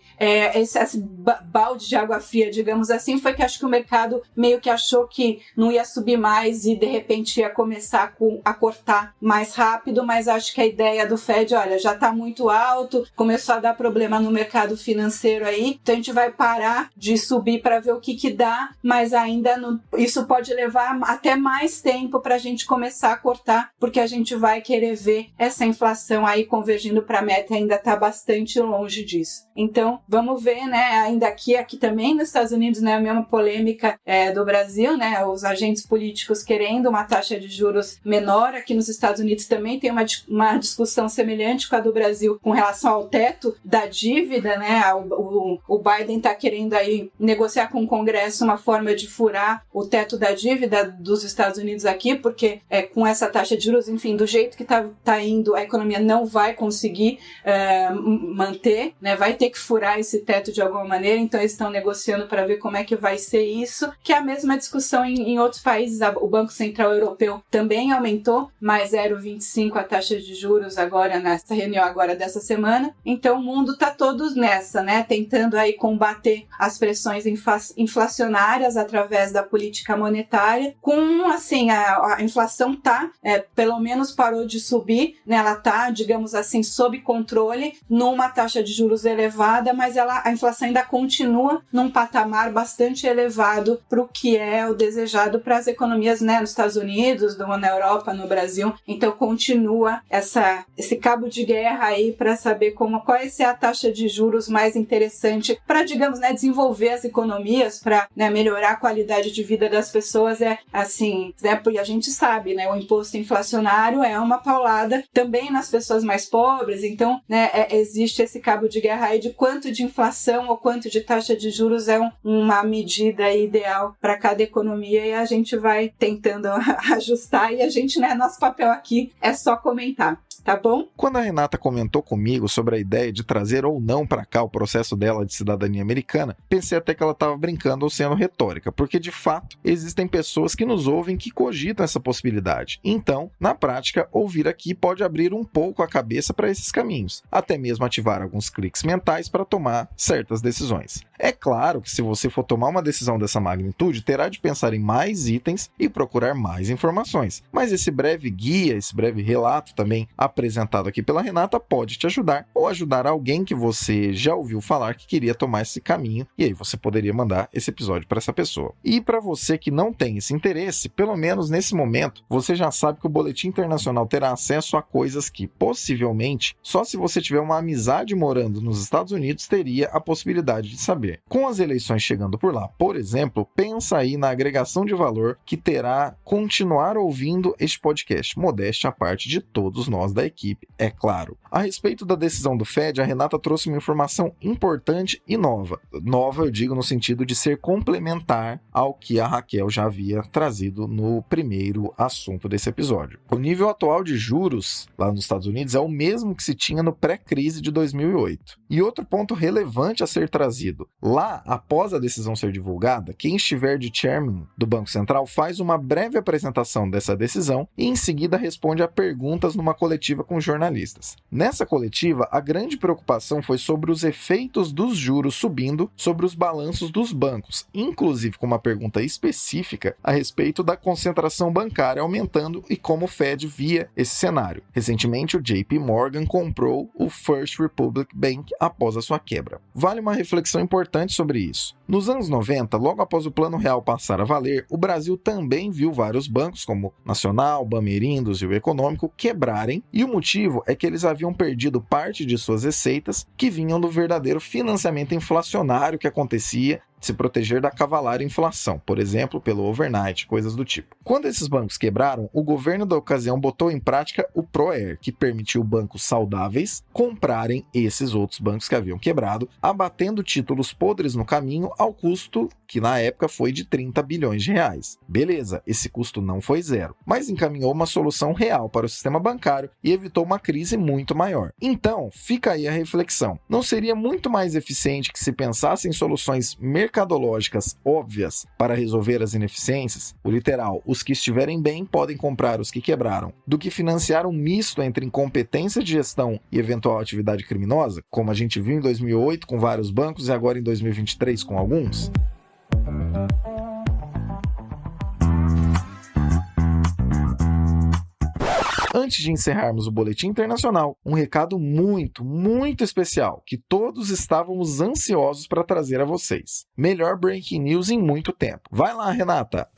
esse balde de água fria, digamos assim, foi que acho que o mercado meio que achou que não ia subir mais e de repente ia começar a cortar mais rápido, mas acho que a ideia do Fed, olha, já está muito alto, começou a dar problema no mercado financeiro aí, então a gente vai parar de subir para ver o que dá, mas ainda isso pode levar até mais tempo para a gente começar a cortar, porque a gente vai querer ver essa inflação aí convergindo para a meta, ainda está bastante longe disso. Então, vamos ver, né, ainda aqui também nos Estados Unidos, né, a mesma polêmica do Brasil, né, os agentes políticos querendo uma taxa de juros menor. Aqui nos Estados Unidos também tem uma discussão semelhante com a do Brasil com relação ao teto da dívida, né, o Biden está querendo aí negociar com o Congresso uma forma de furar o teto da dívida dos Estados Unidos aqui, porque com essa taxa de juros, enfim, do jeito que tá indo, a economia não vai conseguir manter, né, vai ter que furar esse teto de alguma maneira, então eles estão negociando para ver como é que vai ser isso, que é a mesma discussão em outros países. O Banco Central Europeu também aumentou mais 0,25 a taxa de juros agora nessa reunião agora dessa semana, então o mundo está todo nessa, né, tentando aí combater as pressões inflacionárias através da política monetária, com assim, a inflação pelo menos parou de subir, né, ela está, digamos assim, sob controle, numa taxa de juros elevada, mas a inflação ainda continua num patamar bastante elevado para o que é o desejado para as economias, né, nos Estados Unidos, na Europa, no Brasil. Então continua esse cabo de guerra aí para saber qual vai ser a taxa de juros mais interessante para, digamos, né, desenvolver as economias, para, né, melhorar a qualidade de vida das pessoas. Assim, né, porque a gente sabe, né, o imposto inflacionário é uma paulada também nas pessoas mais pobres. Então, né, existe esse cabo de guerra aí de quanto de inflação ou quanto de taxa de juros é uma medida ideal para cada economia, e a gente vai tentando ajustar, e a gente, né, nosso papel aqui é só comentar. Tá bom? Quando a Renata comentou comigo sobre a ideia de trazer ou não para cá o processo dela de cidadania americana, pensei até que ela estava brincando ou sendo retórica, porque de fato existem pessoas que nos ouvem que cogitam essa possibilidade. Então, na prática, ouvir aqui pode abrir um pouco a cabeça para esses caminhos, até mesmo ativar alguns cliques mentais para tomar certas decisões. É claro que se você for tomar uma decisão dessa magnitude, terá de pensar em mais itens e procurar mais informações, mas esse breve guia, esse breve relato também apresentado aqui pela Renata pode te ajudar, ou ajudar alguém que você já ouviu falar que queria tomar esse caminho, e aí você poderia mandar esse episódio para essa pessoa. E para você que não tem esse interesse, pelo menos nesse momento, você já sabe que o Boletim Internacional terá acesso a coisas que, possivelmente, só se você tiver uma amizade morando nos Estados Unidos, teria a possibilidade de saber. Com as eleições chegando por lá, por exemplo, pensa aí na agregação de valor que terá continuar ouvindo este podcast, modéstia à parte de todos nós da equipe, é claro. A respeito da decisão do Fed, a Renata trouxe uma informação importante e nova. Nova, eu digo no sentido de ser complementar ao que a Raquel já havia trazido no primeiro assunto desse episódio. O nível atual de juros lá nos Estados Unidos é o mesmo que se tinha no pré-crise de 2008. E outro ponto relevante a ser trazido. Lá, após a decisão ser divulgada, quem estiver de chairman do Banco Central faz uma breve apresentação dessa decisão e em seguida responde a perguntas numa coletiva com jornalistas. Nessa coletiva, a grande preocupação foi sobre os efeitos dos juros subindo sobre os balanços dos bancos, inclusive com uma pergunta específica a respeito da concentração bancária aumentando e como o Fed via esse cenário. Recentemente, o JP Morgan comprou o First Republic Bank após a sua quebra. Vale uma reflexão importante sobre isso. Nos anos 90, logo após o Plano Real passar a valer, o Brasil também viu vários bancos, como Nacional, Bamerindos e o Econômico, quebrarem, e o motivo é que eles haviam perdido parte de suas receitas que vinham do verdadeiro financiamento inflacionário que acontecia se proteger da cavalar inflação, por exemplo, pelo overnight, coisas do tipo. Quando esses bancos quebraram, o governo da ocasião botou em prática o PROER, que permitiu bancos saudáveis comprarem esses outros bancos que haviam quebrado, abatendo títulos podres no caminho ao custo que na época foi de 30 bilhões de reais. Beleza, esse custo não foi zero, mas encaminhou uma solução real para o sistema bancário e evitou uma crise muito maior. Então, fica aí a reflexão. Não seria muito mais eficiente que se pensasse em soluções mercadológicas óbvias para resolver as ineficiências? O literal, os que estiverem bem podem comprar os que quebraram, do que financiar um misto entre incompetência de gestão e eventual atividade criminosa, como a gente viu em 2008 com vários bancos e agora em 2023 com alguns? Antes de encerrarmos o Boletim Internacional, um recado muito especial que todos estávamos ansiosos para trazer a vocês. Melhor breaking news em muito tempo. Vai lá, Renata!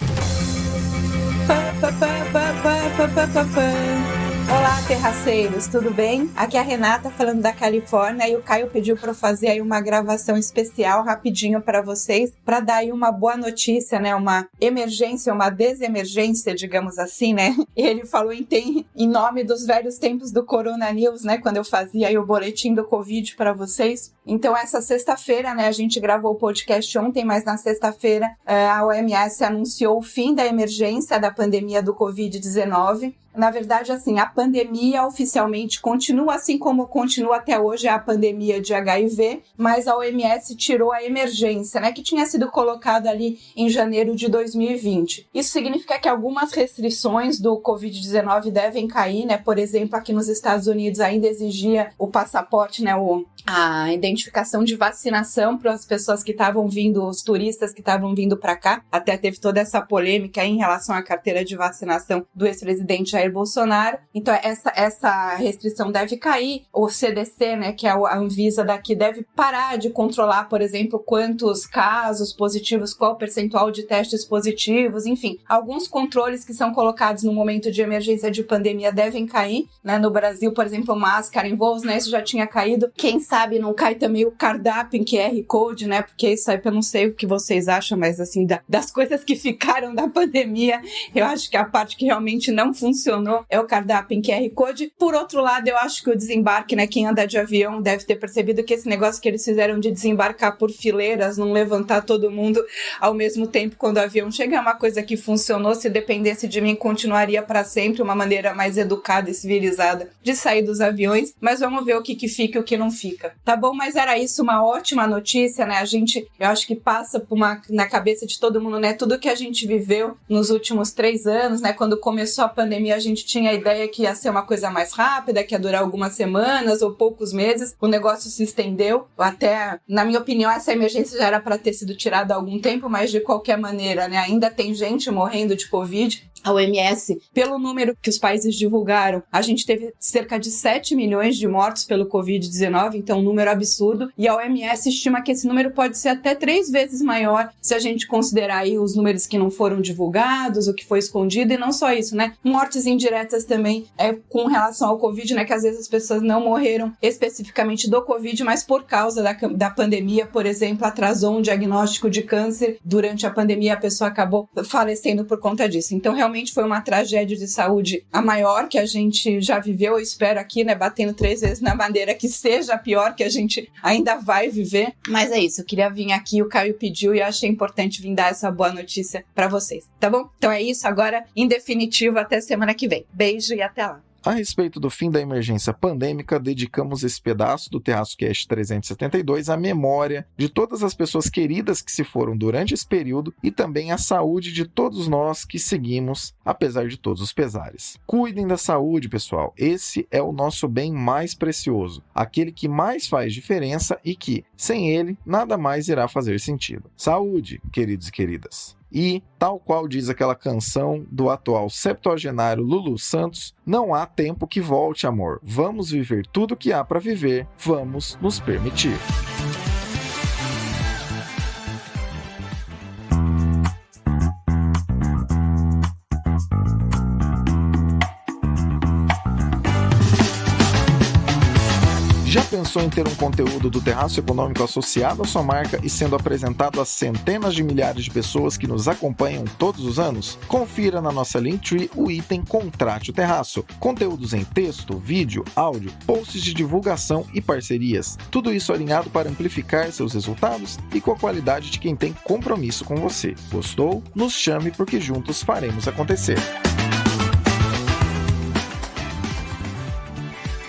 Olá, terraceiros, tudo bem? Aqui é a Renata falando da Califórnia e o Caio pediu para eu fazer aí uma gravação especial rapidinho para vocês, para dar aí uma boa notícia, né? Uma emergência, uma desemergência, digamos assim, né? E ele falou em nome dos velhos tempos do Corona News, né? Quando eu fazia aí o boletim do Covid para vocês. Então, essa sexta-feira, né? A gente gravou o podcast ontem, mas na sexta-feira a OMS anunciou o fim da emergência da pandemia do Covid-19. Na verdade, assim, a pandemia oficialmente continua assim como continua até hoje a pandemia de HIV, mas a OMS tirou a emergência, né, que tinha sido colocada ali em janeiro de 2020. Isso significa que algumas restrições do Covid-19 devem cair, né? Por exemplo, aqui nos Estados Unidos ainda exigia o passaporte, né, a identificação de vacinação para as pessoas que estavam vindo, os turistas que estavam vindo para cá. Até teve toda essa polêmica em relação à carteira de vacinação do ex-presidente Jair Bolsonaro. Então, essa restrição deve cair. O CDC, né, que é a Anvisa daqui, deve parar de controlar, por exemplo, quantos casos positivos, qual o percentual de testes positivos, enfim. Alguns controles que são colocados no momento de emergência de pandemia devem cair, né? No Brasil, por exemplo, máscara em voos, né? Isso já tinha caído. Quem sabe não cai também o cardápio em QR Code, né? Porque isso aí, eu não sei o que vocês acham, mas assim, das coisas que ficaram da pandemia, eu acho que a parte que realmente não funcionou é o cardápio em QR Code. Por outro lado, eu acho que o desembarque, né? Quem anda de avião deve ter percebido que esse negócio que eles fizeram de desembarcar por fileiras, não levantar todo mundo ao mesmo tempo quando o avião chega, é uma coisa que funcionou. Se dependesse de mim, continuaria para sempre uma maneira mais educada e civilizada de sair dos aviões. Mas vamos ver o que fica e o que não fica. Tá bom? Mas era isso, uma ótima notícia, né? Eu acho que passa na cabeça de todo mundo, né? Tudo que a gente viveu nos últimos 3 anos, né? Quando começou a pandemia, a gente tinha a ideia que ia ser uma coisa mais rápida, que ia durar algumas semanas ou poucos meses. O negócio se estendeu. Até, na minha opinião, essa emergência já era para ter sido tirada há algum tempo, mas de qualquer maneira, né? Ainda tem gente morrendo de Covid. A OMS, pelo número que os países divulgaram, a gente teve cerca de 7 milhões de mortos pelo Covid-19, então um número absurdo, e a OMS estima que esse número pode ser até 3 vezes maior se a gente considerar aí os números que não foram divulgados, o que foi escondido, e não só isso, né? Mortes indiretas também com relação ao Covid, né? Que às vezes as pessoas não morreram especificamente do Covid, mas por causa da pandemia, por exemplo, atrasou um diagnóstico de câncer durante a pandemia, a pessoa acabou falecendo por conta disso. Então, realmente foi uma tragédia de saúde a maior que a gente já viveu, eu espero aqui, né, batendo 3 vezes na madeira, que seja a pior que a gente ainda vai viver. Mas é isso, eu queria vir aqui, o Caio pediu e eu achei importante vir dar essa boa notícia pra vocês, tá bom? Então é isso, agora, em definitivo, até semana que vem. Beijo e até lá. A respeito do fim da emergência pandêmica, dedicamos esse pedaço do TerraçoCast 372 à memória de todas as pessoas queridas que se foram durante esse período e também à saúde de todos nós que seguimos, apesar de todos os pesares. Cuidem da saúde, pessoal. Esse é o nosso bem mais precioso, aquele que mais faz diferença e que, sem ele, nada mais irá fazer sentido. Saúde, queridos e queridas. E, tal qual diz aquela canção do atual septuagenário Lulu Santos, não há tempo que volte, amor. Vamos viver tudo que há para viver, vamos nos permitir. Já pensou em ter um conteúdo do Terraço Econômico associado à sua marca e sendo apresentado a centenas de milhares de pessoas que nos acompanham todos os anos? Confira na nossa Linktree o item Contrate o Terraço. Conteúdos em texto, vídeo, áudio, posts de divulgação e parcerias. Tudo isso alinhado para amplificar seus resultados e com a qualidade de quem tem compromisso com você. Gostou? Nos chame porque juntos faremos acontecer.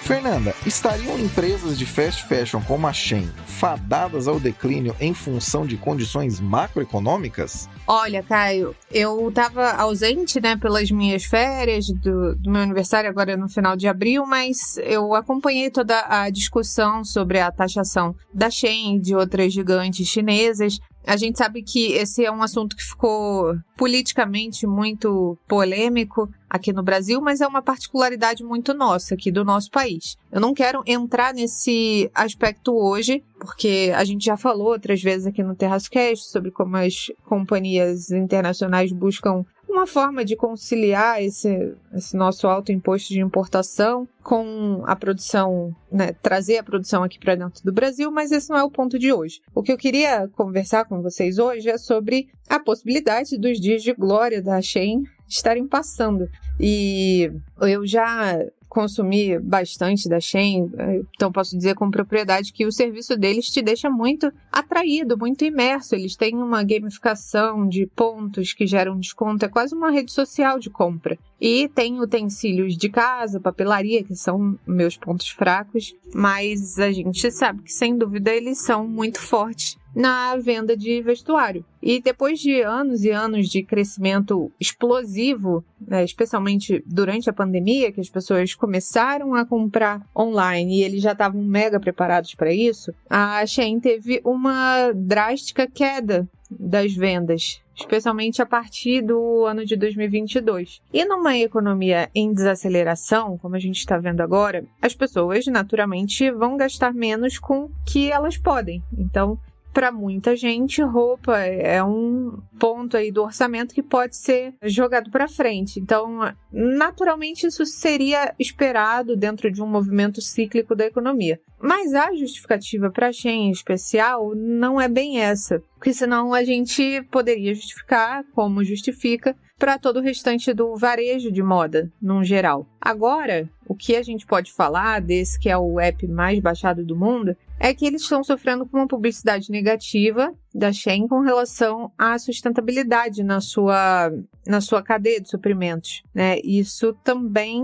Fernanda, estariam empresas de fast fashion como a Shein fadadas ao declínio em função de condições macroeconômicas? Olha, Caio, eu estava ausente, pelas minhas férias do meu aniversário agora no final de abril, mas eu acompanhei toda a discussão sobre a taxação da Shein e de outras gigantes chinesas. A gente sabe que esse é um assunto que ficou politicamente muito polêmico aqui no Brasil, mas é uma particularidade muito nossa aqui do nosso país. Eu não quero entrar nesse aspecto hoje, porque a gente já falou outras vezes aqui no TerraçoCast sobre como as companhias internacionais buscam uma forma de conciliar esse nosso alto imposto de importação com a produção, trazer a produção aqui para dentro do Brasil, mas esse não é o ponto de hoje. O que eu queria conversar com vocês hoje é sobre a possibilidade dos dias de glória da Shein estarem passando. E eu já consumi bastante da Shein, então posso dizer com propriedade que o serviço deles te deixa muito atraído, muito imerso. Eles têm uma gamificação de pontos que geram desconto, é quase uma rede social de compra. E tem utensílios de casa, papelaria, que são meus pontos fracos, mas a gente sabe que, sem dúvida, eles são muito fortes na venda de vestuário. E depois de anos e anos de crescimento explosivo, especialmente durante a pandemia, que as pessoas começaram a comprar online e eles já estavam mega preparados para isso, a Shein teve uma drástica queda das vendas, especialmente a partir do ano de 2022. E numa economia em desaceleração, como a gente está vendo agora, as pessoas naturalmente vão gastar menos com o que elas podem. Então, para muita gente, roupa é um ponto aí do orçamento que pode ser jogado para frente. Então, naturalmente, isso seria esperado dentro de um movimento cíclico da economia. Mas a justificativa para a Shein em especial não é bem essa, porque senão a gente poderia justificar, como justifica, para todo o restante do varejo de moda, num geral. Agora, o que a gente pode falar desse que é o app mais baixado do mundo é que eles estão sofrendo com uma publicidade negativa da Shein com relação à sustentabilidade na sua cadeia de suprimentos, Isso também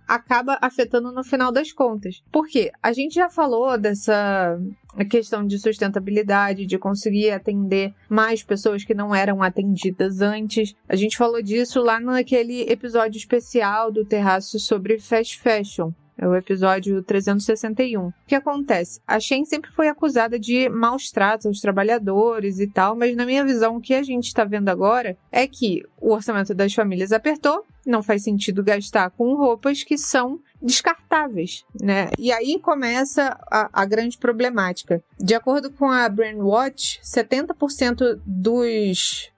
acaba afetando no final das contas. Por quê? A gente já falou dessa questão de sustentabilidade, de conseguir atender mais pessoas que não eram atendidas antes. A gente falou disso lá naquele episódio especial do Terraço sobre fast fashion. É o episódio 361. O que acontece? A Shein sempre foi acusada de maus tratos aos trabalhadores e tal, mas na minha visão, o que a gente está vendo agora é que o orçamento das famílias apertou, não faz sentido gastar com roupas que são descartáveis, E aí começa a grande problemática. De acordo com a Brandwatch, 70%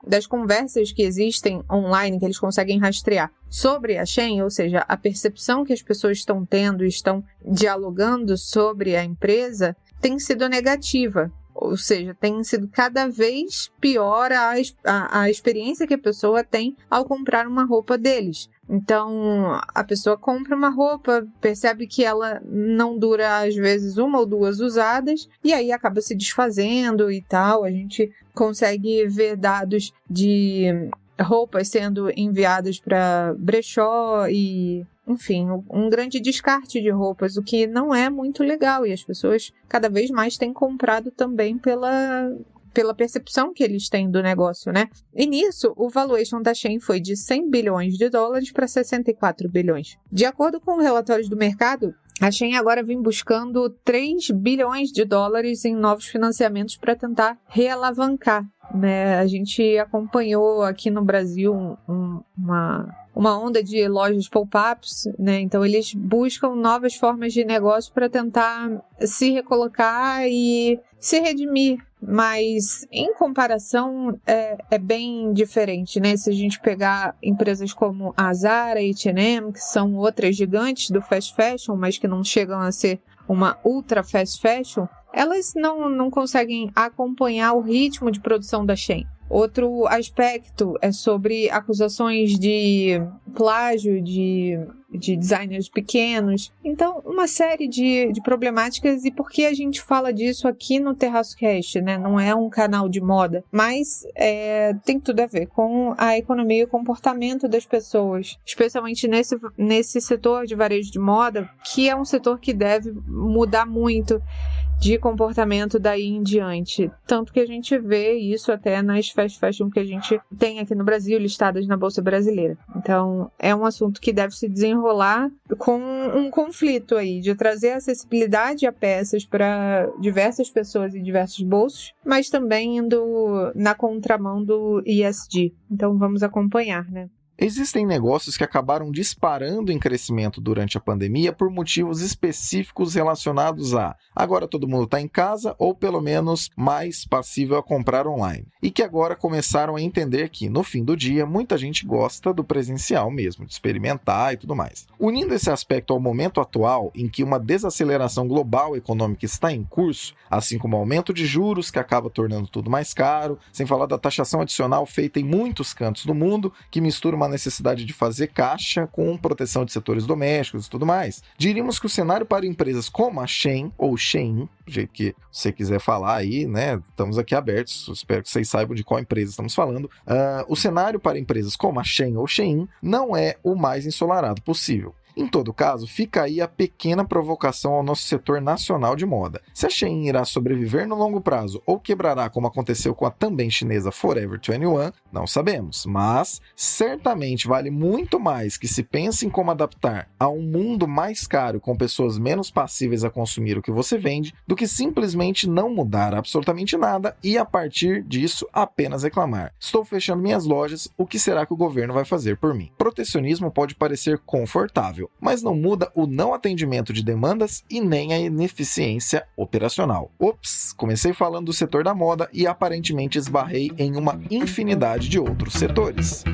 das conversas que existem online, que eles conseguem rastrear sobre a Shein, ou seja, a percepção que as pessoas estão tendo e estão dialogando sobre a empresa, tem sido negativa. Ou seja, tem sido cada vez pior a experiência que a pessoa tem ao comprar uma roupa deles. Então, a pessoa compra uma roupa, percebe que ela não dura, às vezes, 1 ou 2 usadas, e aí acaba se desfazendo e tal. A gente consegue ver dados de roupas sendo enviadas para brechó e, enfim, um grande descarte de roupas, o que não é muito legal. E as pessoas cada vez mais têm comprado também pela percepção que eles têm do negócio, E nisso, o valuation da Shein foi de 100 bilhões de dólares para 64 bilhões. De acordo com relatórios do mercado, a Shein agora vem buscando 3 bilhões de dólares em novos financiamentos para tentar realavancar, A gente acompanhou aqui no Brasil uma onda de lojas pop-ups, Então eles buscam novas formas de negócio para tentar se recolocar e se redimir. Mas, em comparação, é bem diferente, Se a gente pegar empresas como a Zara e H&M, que são outras gigantes do fast fashion, mas que não chegam a ser uma ultra fast fashion, elas não conseguem acompanhar o ritmo de produção da Shein. Outro aspecto é sobre acusações de plágio de designers pequenos. Então, uma série de problemáticas. E por que a gente fala disso aqui no Terraço Cast, né? Não é um canal de moda, mas tem tudo a ver com a economia e o comportamento das pessoas, especialmente nesse setor de varejo de moda, que é um setor que deve mudar muito de comportamento daí em diante. Tanto que a gente vê isso até nas fast fashion que a gente tem aqui no Brasil, listadas na Bolsa Brasileira. Então, é um assunto que deve se desenrolar com um conflito aí, de trazer acessibilidade a peças para diversas pessoas e diversos bolsos, mas também indo na contramão do ESG. Então, vamos acompanhar, né? Existem negócios que acabaram disparando em crescimento durante a pandemia por motivos específicos relacionados a agora todo mundo está em casa ou pelo menos mais passível a comprar online. E que agora começaram a entender que, no fim do dia, muita gente gosta do presencial mesmo, de experimentar e tudo mais. Unindo esse aspecto ao momento atual, em que uma desaceleração global econômica está em curso, assim como o aumento de juros que acaba tornando tudo mais caro, sem falar da taxação adicional feita em muitos cantos do mundo, que mistura uma necessidade de fazer caixa com proteção de setores domésticos e tudo mais. Diríamos que o cenário para empresas como a Shein, ou Shein, do jeito que você quiser falar aí, né? Estamos aqui abertos, espero que vocês saibam de qual empresa estamos falando. O cenário para empresas como a Shein ou Shein não é o mais ensolarado possível. Em todo caso, fica aí a pequena provocação ao nosso setor nacional de moda. Se a Shein irá sobreviver no longo prazo ou quebrará como aconteceu com a também chinesa Forever 21, não sabemos, mas certamente vale muito mais que se pense em como adaptar a um mundo mais caro com pessoas menos passíveis a consumir o que você vende, do que simplesmente não mudar absolutamente nada e a partir disso apenas reclamar. Estou fechando minhas lojas, o que será que o governo vai fazer por mim? Protecionismo pode parecer confortável, mas não muda o não atendimento de demandas e nem a ineficiência operacional. Ops, comecei falando do setor da moda e aparentemente esbarrei em uma infinidade de outros setores.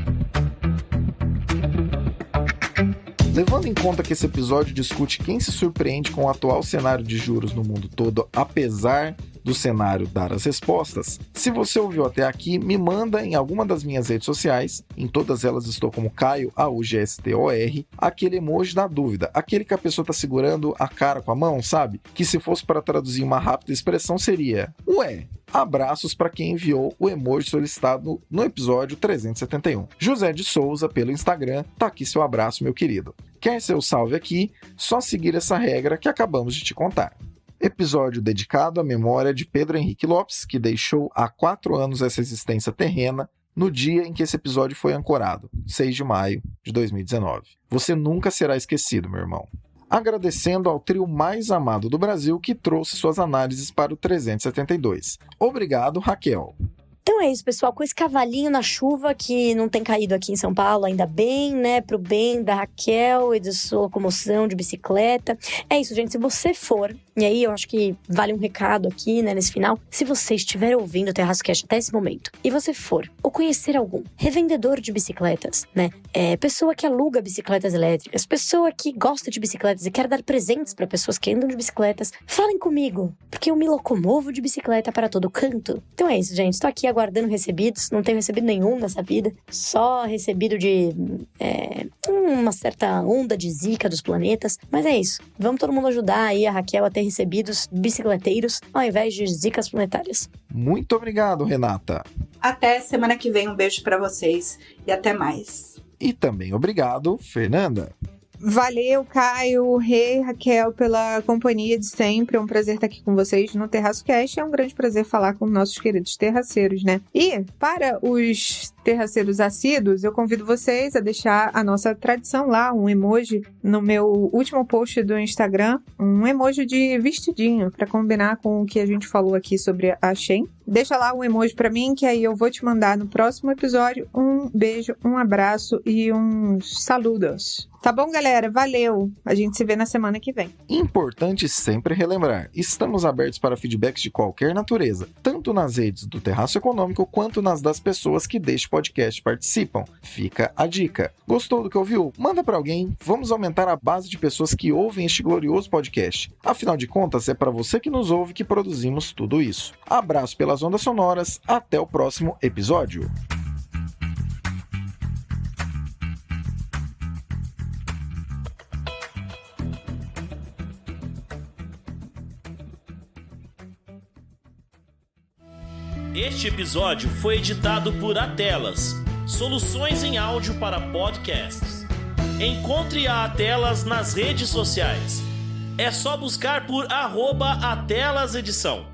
Levando em conta que esse episódio discute quem se surpreende com o atual cenário de juros no mundo todo, apesar do cenário dar as respostas, se você ouviu até aqui, me manda em alguma das minhas redes sociais, em todas elas estou como Caio AUGSTOR, aquele emoji da dúvida, aquele que a pessoa está segurando a cara com a mão, sabe? Que se fosse para traduzir uma rápida expressão seria: ué, abraços para quem enviou o emoji solicitado no episódio 371. José de Souza, pelo Instagram, tá aqui seu abraço, meu querido. Quer seu salve aqui? Só seguir essa regra que acabamos de te contar. Episódio dedicado à memória de Pedro Henrique Lopes, que deixou há 4 anos essa existência terrena, no dia em que esse episódio foi ancorado, 6 de maio de 2019. Você nunca será esquecido, meu irmão. Agradecendo ao trio mais amado do Brasil que trouxe suas análises para o 372. Obrigado, Raquel. Então é isso, pessoal, com esse cavalinho na chuva que não tem caído aqui em São Paulo, ainda bem, né, pro bem da Raquel e de sua locomoção de bicicleta. É isso, gente, se você for, e aí eu acho que vale um recado aqui, né, nesse final, se você estiver ouvindo o Terraço Cast até esse momento, e você for, ou conhecer algum revendedor de bicicletas, né, pessoa que aluga bicicletas elétricas, pessoa que gosta de bicicletas e quer dar presentes para pessoas que andam de bicicletas, falem comigo, porque eu me locomovo de bicicleta para todo canto. Então é isso, gente, estou aqui aguardando recebidos, não tenho recebido nenhum nessa vida, só recebido de uma certa onda de zica dos planetas, mas é isso, vamos todo mundo ajudar aí a Raquel a ter recebidos bicicleteiros ao invés de zicas planetárias. Muito obrigado, Renata. Até semana que vem, um beijo pra vocês e até mais. E também obrigado, Fernanda. Valeu, Caio, Rei, Raquel, pela companhia de sempre. É um prazer estar aqui com vocês no Terraço Cast. É um grande prazer falar com nossos queridos terraceiros, né? E para os terraceiros assíduos, eu convido vocês a deixar a nossa tradição lá, um emoji no meu último post do Instagram, um emoji de vestidinho, para combinar com o que a gente falou aqui sobre a Shein. Deixa lá um emoji para mim, que aí eu vou te mandar no próximo episódio. Um beijo, um abraço e uns saludos. Tá bom, galera? Valeu! A gente se vê na semana que vem. Importante sempre relembrar, estamos abertos para feedbacks de qualquer natureza, tanto nas redes do Terraço Econômico quanto nas das pessoas que deste podcast participam. Fica a dica. Gostou do que ouviu? Manda para alguém. Vamos aumentar a base de pessoas que ouvem este glorioso podcast. Afinal de contas, é para você que nos ouve que produzimos tudo isso. Abraço pelas ondas sonoras. Até o próximo episódio. Este episódio foi editado por Atelas, soluções em áudio para podcasts. Encontre a Atelas nas redes sociais. É só buscar por @AtelasEdição.